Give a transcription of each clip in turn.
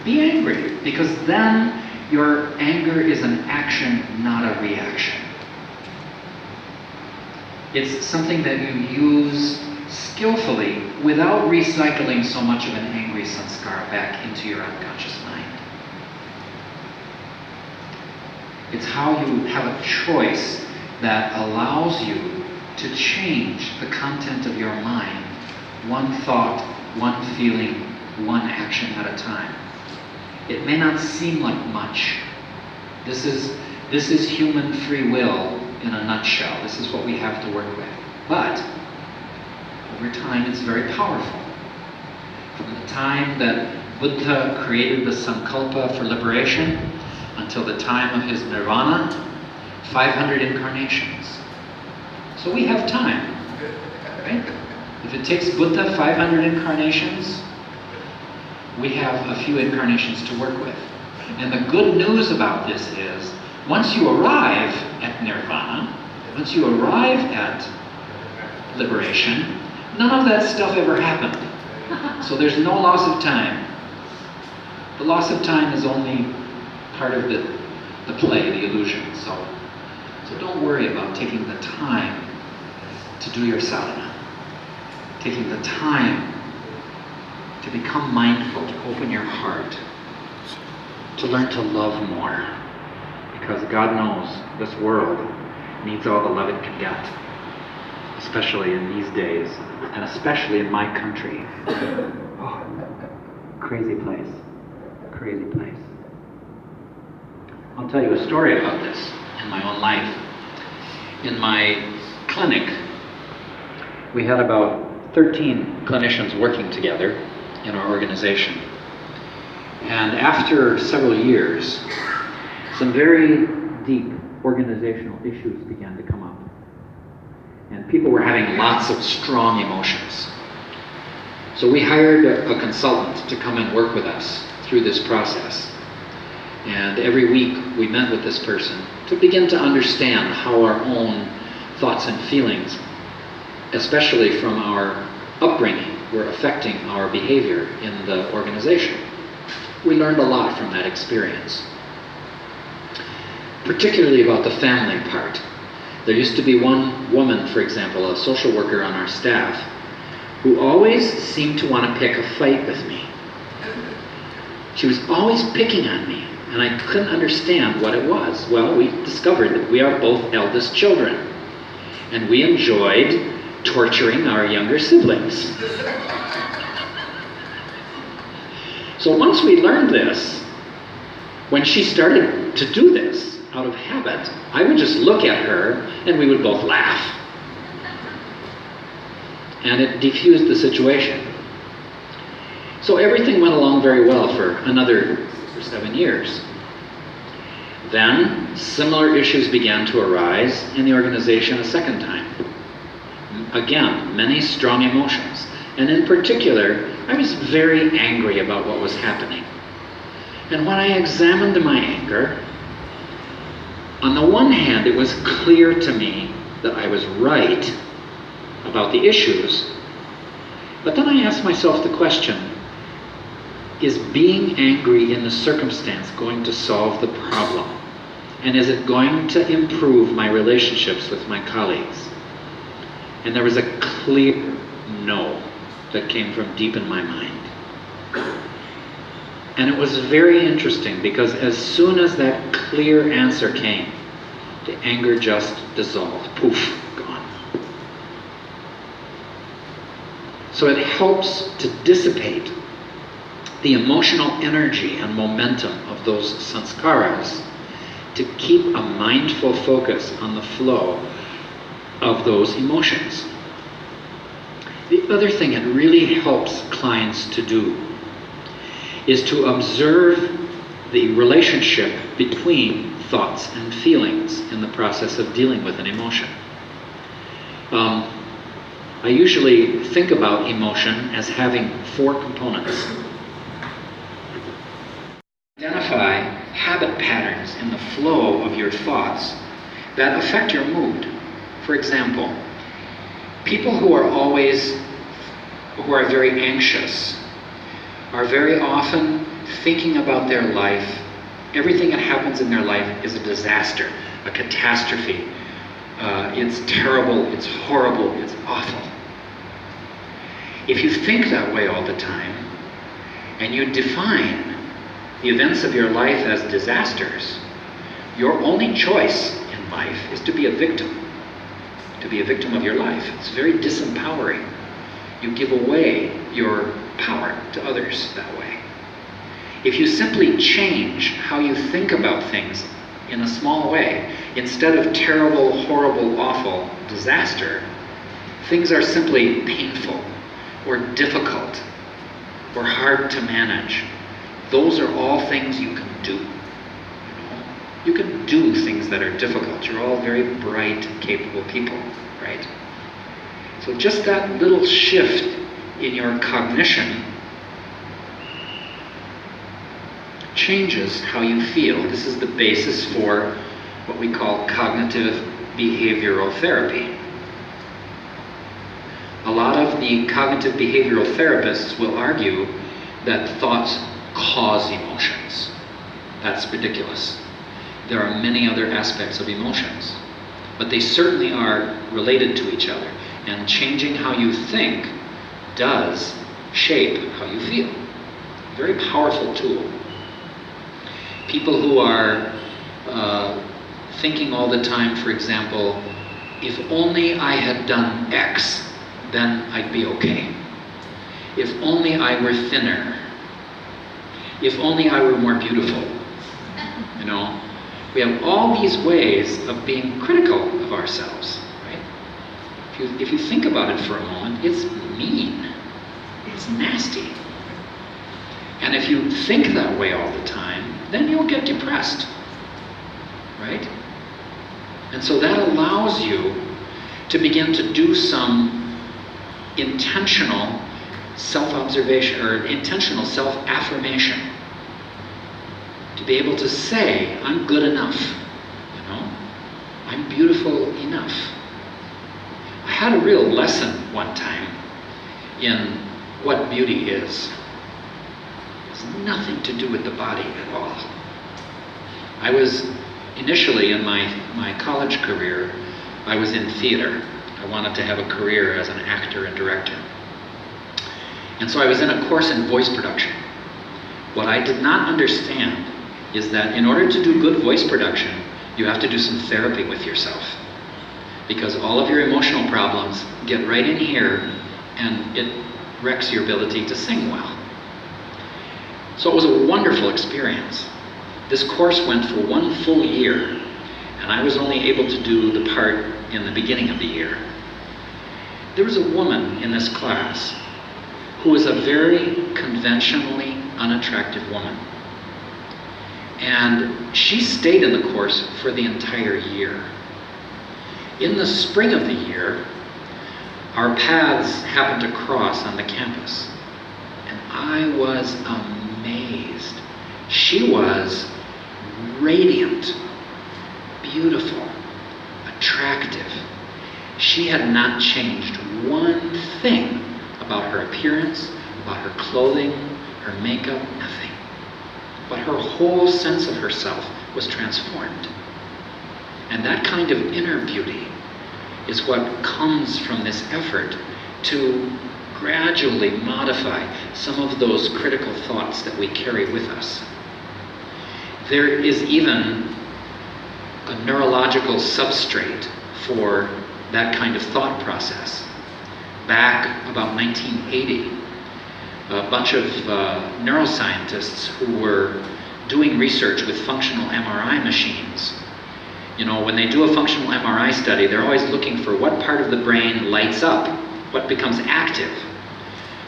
Be angry, because then your anger is an action, not a reaction. It's something that you use skillfully without recycling so much of an angry sanskara back into your unconscious mind. It's how you have a choice that allows you to change the content of your mind, one thought, one feeling, one action at a time. It may not seem like much. This is human free will in a nutshell. This is what we have to work with. But over time, it's very powerful. From the time that Buddha created the sankalpa for liberation until the time of his nirvana, 500 incarnations. So we have time, right? If it takes Buddha 500 incarnations, we have a few incarnations to work with. And the good news about this is, once you arrive at nirvana, once you arrive at liberation, none of that stuff ever happened. So there's no loss of time. The loss of time is only part of the play, the illusion. So don't worry about taking the time to do your sadhana. Taking the time to become mindful, to open your heart, to learn to love more. Because God knows this world needs all the love it can get, especially in these days, and especially in my country. Oh, crazy place, crazy place. I'll tell you a story about this in my own life. In my clinic, we had about 13 clinicians working together in our organization. And after several years, some very deep organizational issues began to come up. And people were having lots of strong emotions. So we hired a consultant to come and work with us through this process. And every week we met with this person to begin to understand how our own thoughts and feelings, especially from our upbringing, were affecting our behavior in the organization. We learned a lot from that experience, particularly about the family part. There used to be one woman, for example, a social worker on our staff, who always seemed to want to pick a fight with me. She was always picking on me, and I couldn't understand what it was. Well, we discovered that we are both eldest children, and we enjoyed torturing our younger siblings. So once we learned this, when she started to do this out of habit, I would just look at her and we would both laugh. And it diffused the situation. So everything went along very well for another 7 years. Then similar issues began to arise in the organization a second time. Again, many strong emotions. And in particular, I was very angry about what was happening. And when I examined my anger, on the one hand, it was clear to me that I was right about the issues. But then I asked myself the question, is being angry in the circumstance going to solve the problem? And is it going to improve my relationships with my colleagues? And there was a clear no that came from deep in my mind. And it was very interesting because as soon as that clear answer came, the anger just dissolved. Poof, gone. So it helps to dissipate the emotional energy and momentum of those sanskaras to keep a mindful focus on the flow of those emotions. The other thing it really helps clients to do is to observe the relationship between thoughts and feelings in the process of dealing with an emotion. I usually think about emotion as having 4 components. Identify habit patterns in the flow of your thoughts that affect your mood. For example, people who are very anxious are very often thinking about their life, everything that happens in their life is a disaster, a catastrophe. It's terrible, it's horrible, it's awful. If you think that way all the time, and you define the events of your life as disasters, your only choice in life is to be a victim of your life. It's very disempowering. You give away your power to others that way. If you simply change how you think about things in a small way, instead of terrible, horrible, awful, disaster, things are simply painful or difficult or hard to manage. Those are all things you can do. You can do things that are difficult. You're all very bright, capable people, right? So just that little shift in your cognition changes how you feel. This is the basis for what we call cognitive behavioral therapy. A lot of the cognitive behavioral therapists will argue that thoughts cause emotions. That's ridiculous. There are many other aspects of emotions, but they certainly are related to each other. And changing how you think does shape how you feel. Very powerful tool. People who are thinking all the time, for example, if only I had done X, then I'd be okay. If only I were thinner. If only I were more beautiful. You know, we have all these ways of being critical of ourselves, right? If you think about it for a moment, it's mean. It's nasty. And if you think that way all the time, then you'll get depressed, right? And so that allows you to begin to do some intentional self-observation or intentional self-affirmation. To be able to say, I'm good enough, you know? I'm beautiful enough. I had a real lesson one time in what beauty is. It has nothing to do with the body at all. I was initially in my college career, I was in theater. I wanted to have a career as an actor and director. And so I was in a course in voice production. What I did not understand is that in order to do good voice production, you have to do some therapy with yourself. Because all of your emotional problems get right in here and it wrecks your ability to sing well. So it was a wonderful experience. This course went for 1 full year, and I was only able to do the part in the beginning of the year. There was a woman in this class who was a very conventionally unattractive woman. And she stayed in the course for the entire year. In the spring of the year, our paths happened to cross on the campus. And I was amazed. She was radiant, beautiful, attractive. She had not changed one thing about her appearance, about her clothing, her makeup, nothing. But her whole sense of herself was transformed. And that kind of inner beauty is what comes from this effort to gradually modify some of those critical thoughts that we carry with us. There is even a neurological substrate for that kind of thought process. Back about 1980, a bunch of neuroscientists who were doing research with functional MRI machines. You know, when they do a functional MRI study, they're always looking for what part of the brain lights up, what becomes active.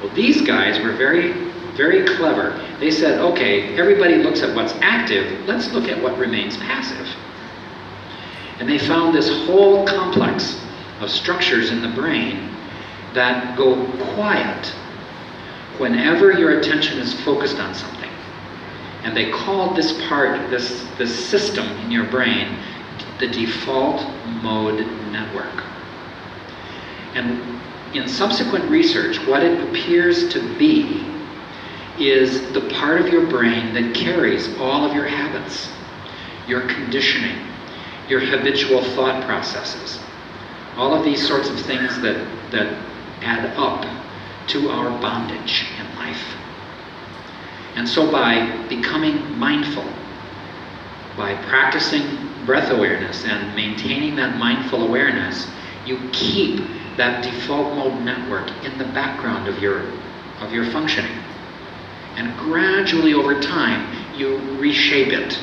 Well, these guys were very, very clever. They said, okay, everybody looks at what's active, let's look at what remains passive. And they found this whole complex of structures in the brain that go quiet whenever your attention is focused on something. And they called this part, this system in your brain, the default mode network. And in subsequent research, what it appears to be is the part of your brain that carries all of your habits, your conditioning, your habitual thought processes. All of these sorts of things that add up to our bondage in life. And so by becoming mindful, by practicing breath awareness and maintaining that mindful awareness, you keep that default mode network in the background of your functioning. And gradually over time, you reshape it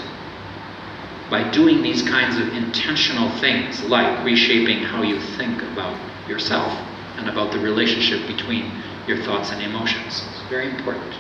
by doing these kinds of intentional things, like reshaping how you think about yourself and about the relationship between your thoughts and emotions. It's very important.